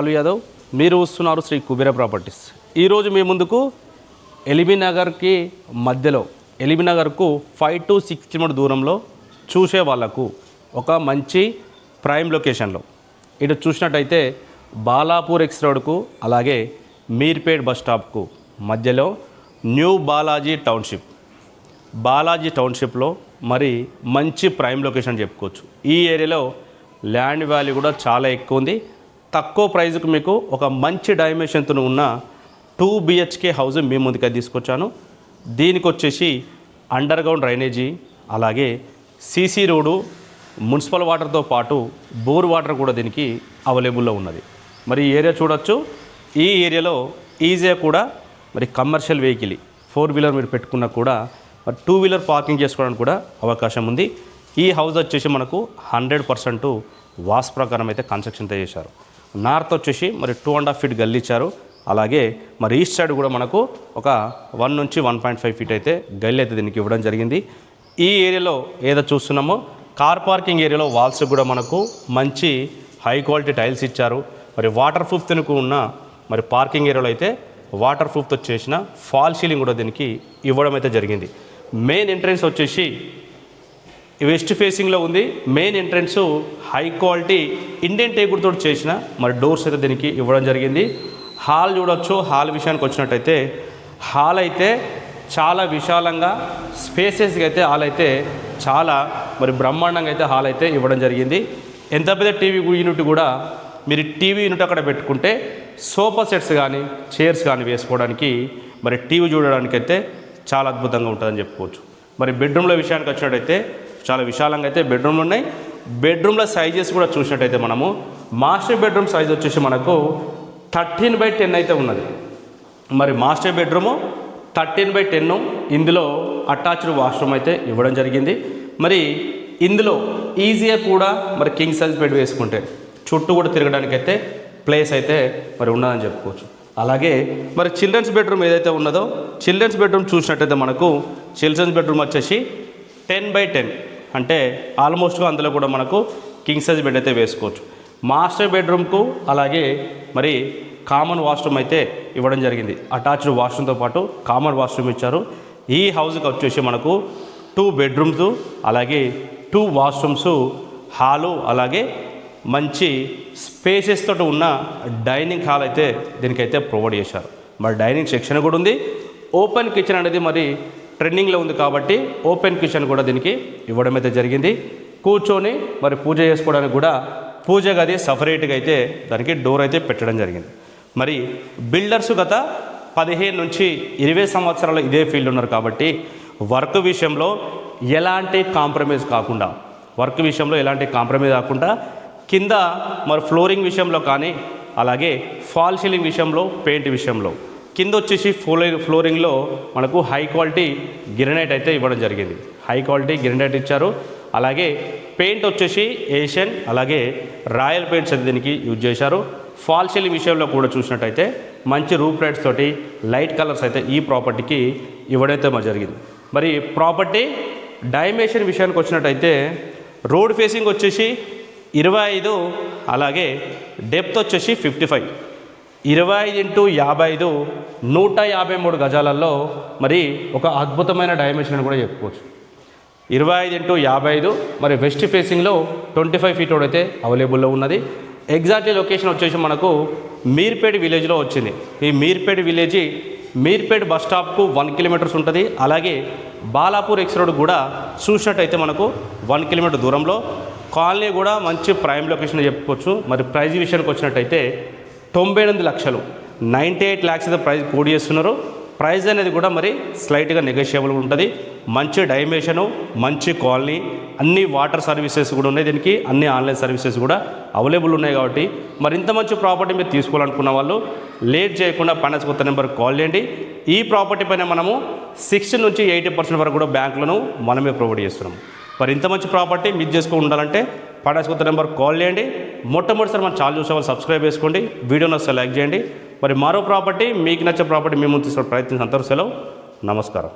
బాలు యాదవ్. మీరు చూస్తున్నారు శ్రీ కుబేర ప్రాపర్టీస్. ఈరోజు మీ ముందుకు ఎల్బీ నగర్కి మధ్యలో, ఎల్బీ నగర్కు 5 to 6 కిలోమీటర్ దూరంలో చూసే వాళ్ళకు ఒక మంచి ప్రైమ్ లొకేషన్లో ఇటు చూసినట్టయితే బాలాపూర్ ఎక్స్ రోడ్కు అలాగే మీర్పేట్ బస్ స్టాప్కు మధ్యలో న్యూ బాలాజీ టౌన్షిప్లో మరి మంచి ప్రైమ్ లొకేషన్ చెప్పుకోవచ్చు. ఈ ఏరియాలో ల్యాండ్ వాల్యూ కూడా చాలా ఎక్కువ ఉంది. తక్కువ ప్రైజ్కు మీకు ఒక మంచి డైమెన్షన్తో ఉన్న 2 BHK హౌస్ మీ ముందుకు తీసుకొచ్చాను. దీనికి వచ్చేసి అండర్ గ్రౌండ్ డ్రైనేజీ అలాగే సీసీ రోడ్డు, మున్సిపల్ వాటర్తో పాటు బోర్ వాటర్ కూడా దీనికి అవైలబుల్లో ఉన్నది. మరి ఈ ఏరియా చూడొచ్చు. ఈ ఏరియాలో ఈజీగా కూడా మరి కమర్షియల్ వెహికల్ 4 వీలర్ మీరు పెట్టుకున్నా కూడా 2 వీలర్ పార్కింగ్ చేసుకోవడానికి కూడా అవకాశం ఉంది. ఈ హౌస్ వచ్చేసి మనకు 100% వాస్ ప్రకారం అయితే కన్స్ట్రక్షన్ చేశారు. నార్త్ వచ్చేసి మరి 2.5 ఫీట్ గల్లీ ఇచ్చారు. అలాగే మరి ఈస్ట్ సైడ్ కూడా మనకు ఒక 1 నుంచి 1.5 ఫీట్ అయితే గల్లీ అయితే దీనికి ఇవ్వడం జరిగింది. ఈ ఏరియాలో ఏదో చూస్తున్నామో కార్ పార్కింగ్ ఏరియాలో వాల్స్ కూడా మనకు మంచి హై క్వాలిటీ టైల్స్ ఇచ్చారు. మరి వాటర్ ప్రూఫ్ తినుకు ఉన్న మరి పార్కింగ్ ఏరియాలో అయితే వాటర్ ప్రూఫ్తో చేసిన ఫాల్ సీలింగ్ కూడా దీనికి ఇవ్వడం అయితే జరిగింది. మెయిన్ ఎంట్రన్స్ వచ్చేసి వెస్ట్ ఫేసింగ్లో ఉంది. Main entrance high quality Indian టేకుడ్తో చేసిన మరి డోర్స్ అయితే దీనికి ఇవ్వడం జరిగింది. హాల్ చూడొచ్చు. హాల్ విషయానికి వచ్చినట్టయితే హాల్ అయితే చాలా విశాలంగా స్పేసెస్గా అయితే హాల్ అయితే చాలా మరి బ్రహ్మాండంగా అయితే హాల్ అయితే ఇవ్వడం జరిగింది. ఎంత పెద్ద టీవీ యూనిట్ కూడా మీరు టీవీ యూనిట్ అక్కడ పెట్టుకుంటే సోఫా సెట్స్ కానీ చైర్స్ కానీ వేసుకోవడానికి మరి టీవీ చూడడానికి అయితే చాలా అద్భుతంగా ఉంటుందని చెప్పుకోవచ్చు. మరి బెడ్రూమ్ల విషయానికి వచ్చినట్టయితే చాలా విశాలంగా అయితే బెడ్రూమ్లు ఉన్నాయి. బెడ్రూమ్ల సైజెస్ కూడా చూసినట్టయితే మనము మాస్టర్ బెడ్రూమ్ సైజ్ వచ్చేసి మనకు 13/10 అయితే ఉన్నది. మరి మాస్టర్ బెడ్రూము 13/10. ఇందులో అటాచ్డ్ వాష్రూమ్ అయితే ఇవ్వడం జరిగింది. మరి ఇందులో ఈజీగా కూడా మరి కింగ్ సైజ్ బెడ్ వేసుకుంటే చుట్టూ కూడా తిరగడానికి అయితే ప్లేస్ అయితే మరి ఉన్నదని చెప్పుకోవచ్చు. అలాగే మరి చిల్డ్రన్స్ బెడ్రూమ్ ఏదైతే ఉన్నదో చిల్డ్రన్స్ బెడ్రూమ్ చూసినట్టయితే మనకు చిల్డ్రన్స్ బెడ్రూమ్ వచ్చేసి 10/10 అంటే ఆల్మోస్ట్గా అందులో కూడా మనకు కింగ్ సైజ్ బెడ్ అయితే వేసుకోవచ్చు. మాస్టర్ బెడ్రూమ్కు అలాగే మరి కామన్ వాష్రూమ్ అయితే ఇవ్వడం జరిగింది. అటాచ్డ్ వాష్రూమ్తో పాటు కామన్ వాష్రూమ్ ఇచ్చారు. ఈ హౌస్కి వచ్చేసి మనకు 2 బెడ్రూమ్స్ అలాగే 2 వాష్రూమ్స్, హాలు అలాగే మంచి స్పేసెస్ తోటి ఉన్న డైనింగ్ హాల్ అయితే దీనికైతే ప్రొవైడ్ చేశారు. మరి డైనింగ్ సెక్షన్ కూడా ఉంది. ఓపెన్ కిచెన్ అనేది మరి ట్రెండింగ్లో ఉంది కాబట్టి ఓపెన్ కిచెన్ కూడా దీనికి ఇవ్వడం అయితే జరిగింది. కూర్చొని మరి పూజ చేసుకోవడానికి కూడా పూజ గది సపరేట్గా అయితే దానికి డోర్ అయితే పెట్టడం జరిగింది. మరి బిల్డర్స్ గత 15 నుంచి 20 సంవత్సరాలు ఇదే ఫీల్డ్ ఉన్నారు కాబట్టి వర్క్ విషయంలో ఎలాంటి కాంప్రమైజ్ కాకుండా కింద మరి ఫ్లోరింగ్ విషయంలో కానీ అలాగే ఫాల్ సీలింగ్ విషయంలో పెయింట్ విషయంలో కింద వచ్చేసి ఫ్లోరింగ్లో మనకు హై క్వాలిటీ గ్రానైట్ అయితే ఇవ్వడం జరిగింది. హై క్వాలిటీ గ్రానైట్ ఇచ్చారు. అలాగే పెయింట్ వచ్చేసి ఏషియన్ అలాగే రాయల్ పెయింట్స్ అయితే దీనికి యూజ్ చేశారు. ఫాల్ సీలింగ్ విషయంలో కూడా చూసినట్టయితే మంచి రూఫ్ లైట్స్ తోటి లైట్ కలర్స్ అయితే ఈ ప్రాపర్టీకి ఇవ్వడైతే మరి జరిగింది. మరి ప్రాపర్టీ డైమెన్షన్ విషయానికి వచ్చినట్టయితే రోడ్ ఫేసింగ్ వచ్చేసి 25 అలాగే డెప్త్ వచ్చేసి 55, 25 × 55 153 గజాలలో మరి ఒక అద్భుతమైన డైమెన్షన్ అని కూడా చెప్పుకోవచ్చు. 25 × 55 మరి వెస్ట్ ఫేసింగ్లో 25 ఫీట్ రోడ్ అయితే అవైలబుల్లో ఉన్నది. ఎగ్జాక్ట్లీ లొకేషన్ వచ్చేసి మనకు మీర్పేట్ విలేజ్లో వచ్చింది. ఈ మీర్పేట్ విలేజ్ మీర్పేట్ బస్ స్టాప్కు 1 కిలోమీటర్స్ ఉంటుంది. అలాగే బాలాపూర్ ఎక్స్ రోడ్ కూడా చూసినట్టయితే మనకు 1 కిలోమీటర్ దూరంలో. కాలనీ కూడా మంచి ప్రైమ్ లొకేషన్ చెప్పుకోవచ్చు. మరి ప్రైజ్ విషయానికి వచ్చినట్టయితే 98 లక్షలు 98 lakhs అయితే ప్రైజ్ కోడ్ చేస్తున్నారు. ప్రైజ్ అనేది కూడా మరి స్లైట్గా నెగోషియబుల్ ఉంటుంది. మంచి డైమెన్షను, మంచి కాలనీ, అన్ని వాటర్ సర్వీసెస్ కూడా ఉన్నాయి దీనికి, అన్ని ఆన్లైన్ సర్వీసెస్ కూడా అవైలబుల్ ఉన్నాయి. కాబట్టి మరి ఇంత మంచి ప్రాపర్టీ మీరు తీసుకోవాలనుకున్న వాళ్ళు లేట్ చేయకుండా ఫైనాన్స్ కొత్త నెంబర్ కాల్ చేయండి. ఈ ప్రాపర్టీ పైన మనము 60 నుంచి 80% వరకు కూడా బ్యాంకులను మనమే ప్రొవైడ్ చేస్తున్నాము. మరి ఇంత మంచి ప్రాపర్టీ మిస్ చేసుకుని ఉండాలంటే ఫైనాన్స్ కొత్త నెంబర్ కాల్ చేయండి. మొట్టమొదటిసారి మన ఛానల్ చూసే వాళ్ళు సబ్స్క్రైబ్ చేసుకోండి. వీడియోని వస్తే లైక్ చేయండి. మరి మరో ప్రాపర్టీ మీకు నచ్చే ప్రాపర్టీ మేము తీసుకునే ప్రయత్నించిన అంతవరకు సెలవు. నమస్కారం.